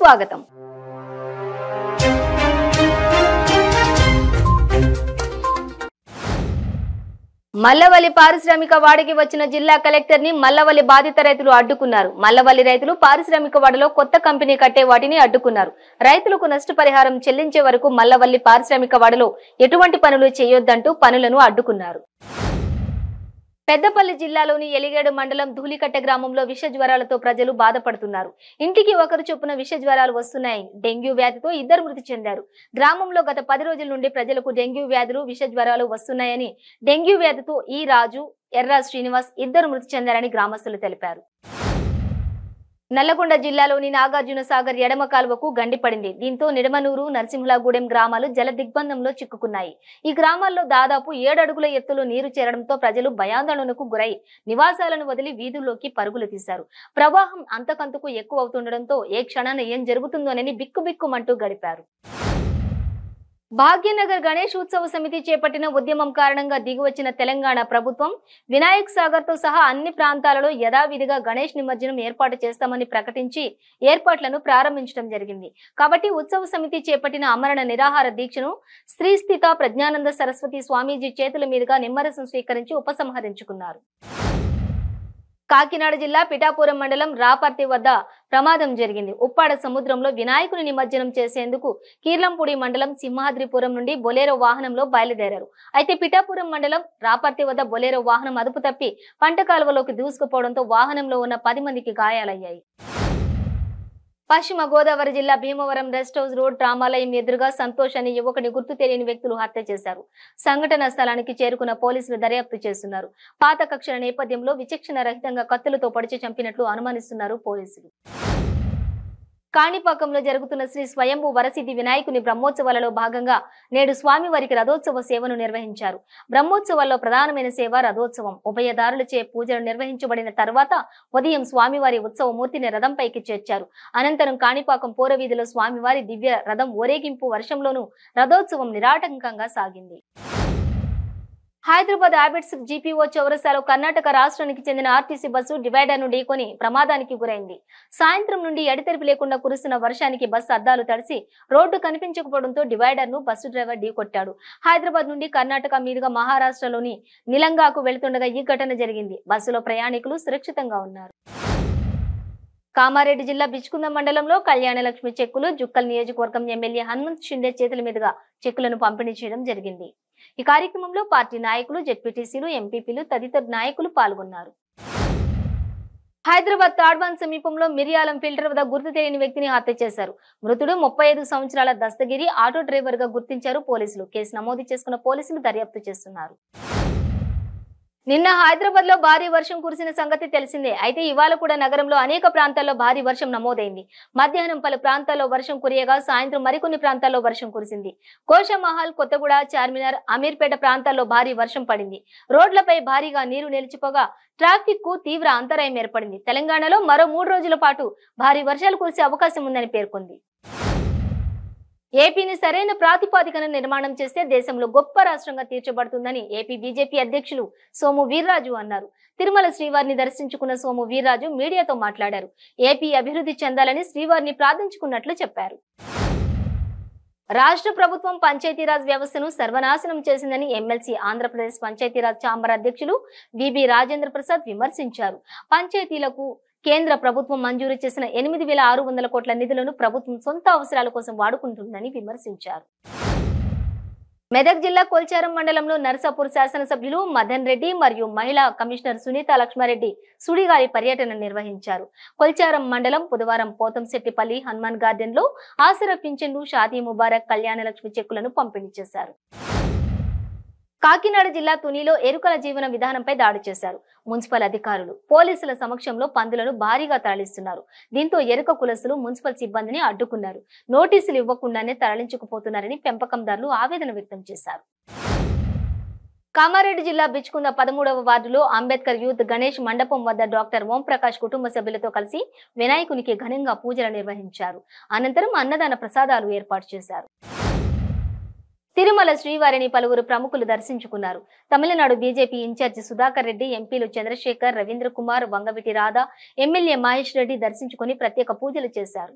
స్వాగతం. మల్లవల్లి పారిశ్రామిక వాడకి వచ్చిన జిల్లా కలెక్టర్ ని మల్లవల్లి బాధిత రైతులు అడ్డుకున్నారు. మల్లవల్లి రైతులు పారిశ్రామిక వాడలో కొత్త కంపెనీ కట్టే వాటిని అడ్డుకున్నారు. రైతులకు నష్టపరిహారం చెల్లించే వరకు మల్లవల్లి పారిశ్రామిక వాడలో ఎటువంటి పనులు చేయొద్దంటూ పనులను అడ్డుకున్నారు. పెద్దపల్లి జిల్లాలోని ఎలిగేడు మండలం ధూళికట్ట గ్రామంలో విష జ్వరాలతో ప్రజలు బాధపడుతున్నారు. ఇంటికి ఒకరు చొప్పున విష జ్వరాలు వస్తున్నాయి. డెంగ్యూ వ్యాధితో 2 మృతి చెందారు. గ్రామంలో గత 10 రోజుల నుండి ప్రజలకు డెంగ్యూ వ్యాధులు విష జ్వరాలు వస్తున్నాయని, డెంగ్యూ వ్యాధితో ఈ రాజు, ఎర్ర శ్రీనివాస్ 2 మృతి చెందారని గ్రామస్తులు తెలిపారు. నల్లగొండ జిల్లాలోని నాగార్జున సాగర్ ఎడమ కాలువకు గండిపడింది. దీంతో నిడమనూరు, నరసింహులగూడెం గ్రామాలు జల దిగ్బంధంలో చిక్కుకున్నాయి. ఈ గ్రామాల్లో దాదాపు 7 అడుగుల ఎత్తులో నీరు చేరడంతో ప్రజలు భయాందోళనకు గురై నివాసాలను వదిలి వీధుల్లోకి పరుగులు తీశారు. ప్రవాహం అంతకంతకు ఎక్కువ అవుతుండటంతో ఏ క్షణాన ఏం జరుగుతుందోనని బిక్కుబిక్కుమంటూ గడిపారు. భాగ్యనగర్ గణేష్ ఉత్సవ సమితి చేపట్టిన ఉద్యమం కారణంగా దిగివచ్చిన తెలంగాణ ప్రభుత్వం వినాయక్ సాగర్ తో సహా అన్ని ప్రాంతాలలో యథావిధిగా గణేష్ నిమజ్జనం ఏర్పాటు చేస్తామని ప్రకటించి ఏర్పాట్లను ప్రారంభించడం జరిగింది. కాబట్టి ఉత్సవ సమితి చేపట్టిన అమరణ నిరాహార దీక్షను శ్రీ స్థిత ప్రజ్ఞానంద సరస్వతి స్వామీజీ చేతుల మీదుగా నిమ్మరసం స్వీకరించి ఉపసంహరించుకున్నారు. కాకినాడ జిల్లా పిఠాపురం మండలం రాపర్తి వద్ద ప్రమాదం జరిగింది. ఉప్పాడ సముద్రంలో వినాయకుని నిమజ్జనం చేసేందుకు కీర్లంపూడి మండలం సింహాద్రిపురం నుండి బొలేరో వాహనంలో బయలుదేరారు. అయితే పిఠాపురం మండలం రాపర్తి వద్ద బొలేరో వాహనం అదుపు తప్పి పంట కాలువలోకి దూసుకుపోవడంతో వాహనంలో ఉన్న 10 మందికి గాయాలయ్యాయి. పశ్చిమ గోదావరి జిల్లా భీమవరం రెస్ట్ హౌస్ రోడ్ రామాలయం ఎదురుగా సంతోష్ అనే యువకుని గుర్తు తెలియని వ్యక్తులు హత్య చేశారు. సంఘటన స్థలానికి చేరుకున్న పోలీసులు దర్యాప్తు చేస్తున్నారు. పాత కక్షల నేపథ్యంలో విచక్షణ రహితంగా కత్తులతో పొడిచి చంపినట్లు అనుమానిస్తున్నారు పోలీసులు. కాణిపాకంలో జరుగుతున్న శ్రీ స్వయంభూ వరసిద్ధి వినాయకుని బ్రహ్మోత్సవాలలో భాగంగా నేడు స్వామివారికి రథోత్సవ సేవను నిర్వహించారు. బ్రహ్మోత్సవాల్లో ప్రధానమైన సేవ రథోత్సవం. ఉభయదారులచే పూజలు నిర్వహించబడిన తర్వాత ఉదయం స్వామివారి ఉత్సవ మూర్తిని రథంపైకి చేర్చారు. అనంతరం కాణిపాకం పూరవీధిలో స్వామివారి దివ్య రథం ఊరేగింపు వర్షంలోనూ రథోత్సవం నిరాటంకంగా సాగింది. హైదరాబాద్ హ్యాబిట్స్ జీపీఓ చౌరస్తాలో కర్ణాటక రాష్ట్రానికి చెందిన ఆర్టీసీ బస్సు డివైడర్ ను ఢీకొని ప్రమాదానికి గురైంది. సాయంత్రం నుండి ఎడతెరిపి లేకుండా కురుస్తున్న వర్షానికి బస్సు అద్దాలు తడిసి రోడ్డు కనిపించకపోవడంతో డివైడర్ ను బస్సు డ్రైవర్ ఢీకొట్టాడు. హైదరాబాద్ నుండి కర్ణాటక మీదుగా మహారాష్ట్రలోని నిలంగాకు వెళ్తుండగా ఈ ఘటన జరిగింది. బస్సులో ప్రయాణికులు సురక్షితంగా ఉన్నారు. కామారెడ్డి జిల్లా బిచ్కుంద మండలంలో కళ్యాణలక్ష్మి చెక్కులు జుక్కల్ నియోజకవర్గం ఎమ్మెల్యే హనుమంత్ షిండే చేతుల మీదుగా చెక్కులను పంపిణీ చేయడం జరిగింది. ఈ కార్యక్రమంలో పార్టీ నాయకులు, జెడ్పీటీసీలు, ఎంపీపీలు తదితర నాయకులు పాల్గొన్నారు. హైదరాబాద్ తాడ్వాన్ సమీపంలో మిరియాలం ఫిల్టర్ వద్ద గుర్తు తెలియని వ్యక్తిని హత్య చేశారు. మృతుడు 35 సంవత్సరాల దస్తగిరి, ఆటో డ్రైవర్ గా గుర్తించారు పోలీసులు. కేసు నమోదు చేసుకున్న పోలీసులు దర్యాప్తు చేస్తున్నారు. నిన్న హైదరాబాద్ లో భారీ వర్షం కురిసిన సంగతి తెలిసిందే. అయితే ఇవాళ కూడా నగరంలో అనేక ప్రాంతాల్లో భారీ వర్షం నమోదైంది. మధ్యాహ్నం పలు ప్రాంతాల్లో వర్షం కురియగా సాయంత్రం మరికొన్ని ప్రాంతాల్లో వర్షం కురిసింది. కోషమహల్, కొత్తగూడ, చార్మినార్, అమీర్పేట ప్రాంతాల్లో భారీ వర్షం పడింది. రోడ్లపై భారీగా నీరు నిలిచిపోగా ట్రాఫిక్ కు తీవ్ర అంతరాయం ఏర్పడింది. తెలంగాణలో మరో 3 రోజుల పాటు భారీ వర్షాలు కురిసే అవకాశం ఉందని పేర్కొంది. ఏపీని సరైన ప్రాతిపాదికన నిర్మాణం చేస్తే దేశంలో గొప్ప రాష్ట్రంగా తీర్చబడుతుందని ఏపీ బీజేపీ అధ్యక్షులు సోము వీర్రాజు అన్నారు. తిరుమల శ్రీవారిని దర్శించుకున్న సోము వీర్రాజు మీడియాతో మాట్లాడారు. ఏపీ అభివృద్ధి చెందాలని శ్రీవారిని ప్రార్థించుకున్నట్లు చెప్పారు. రాష్ట్ర ప్రభుత్వం పంచాయతీరాజ్ వ్యవస్థను సర్వనాశనం చేసిందని ఎమ్మెల్సీ ఆంధ్రప్రదేశ్ పంచాయతీరాజ్ ఛాంబర్ అధ్యక్షులు విబి రాజేంద్ర ప్రసాద్ విమర్శించారు. పంచాయతీలకు కేంద్ర ప్రభుత్వం మంజూరు చేసిన 8,600 కోట్ల నిధులను ప్రభుత్వం సొంత అవసరాల కోసం వాడుకుంటుందని విమర్శించారు. మెదక్ జిల్లా కొల్చారం మండలంలో నర్సాపూర్ శాసనసభ్యులు మదన్ రెడ్డి మరియు మహిళా కమిషనర్ సునీత లక్ష్మారెడ్డి సుడిగాలి పర్యటన నిర్వహించారు. కొల్చారం మండలం బుధవారం పోతంశెట్టిపల్లి హనుమాన్ గార్డెన్ లో ఆసరా పింఛన్లు, షాదీ ముబారక్, కళ్యాణలక్ష్మి చెక్కులను పంపిణీ చేశారు. కాకినాడ జిల్లా తునిలో ఎరుకల జీవన విధానంపై దాడి చేశారు. మున్సిపల్ అధికారులు పోలీసుల సమక్షంలో పందులను భారీగా తరలిస్తున్నారు. దీంతో ఎరుక కులస్తులు మున్సిపల్ సిబ్బందిని అడ్డుకున్నారు. నోటీసులు ఇవ్వకుండానే తరలించుకుపోతున్నారని పెంపకందారులు ఆవేదన వ్యక్తం చేశారు. కామారెడ్డి జిల్లా బిచ్కుంద 13వ వార్డులో అంబేద్కర్ యూత్ గణేష్ మండపం వద్ద డాక్టర్ ఓం ప్రకాష్ కుటుంబ సభ్యులతో కలిసి వినాయకునికి ఘనంగా పూజలు నిర్వహించారు. అనంతరం అన్నదాన ప్రసాదాలు ఏర్పాటు చేశారు. తిరుమల శ్రీవారిని పలువురు ప్రముఖులు దర్శించుకున్నారు. తమిళనాడు బీజేపీ ఇన్ఛార్జి సుధాకర్ రెడ్డి, ఎంపీలు చంద్రశేఖర్, రవీంద్ర కుమార్, వంగవిటి రాధా, ఎమ్మెల్యే మహేష్ రెడ్డి దర్శించుకుని ప్రత్యేక పూజలు చేశారు.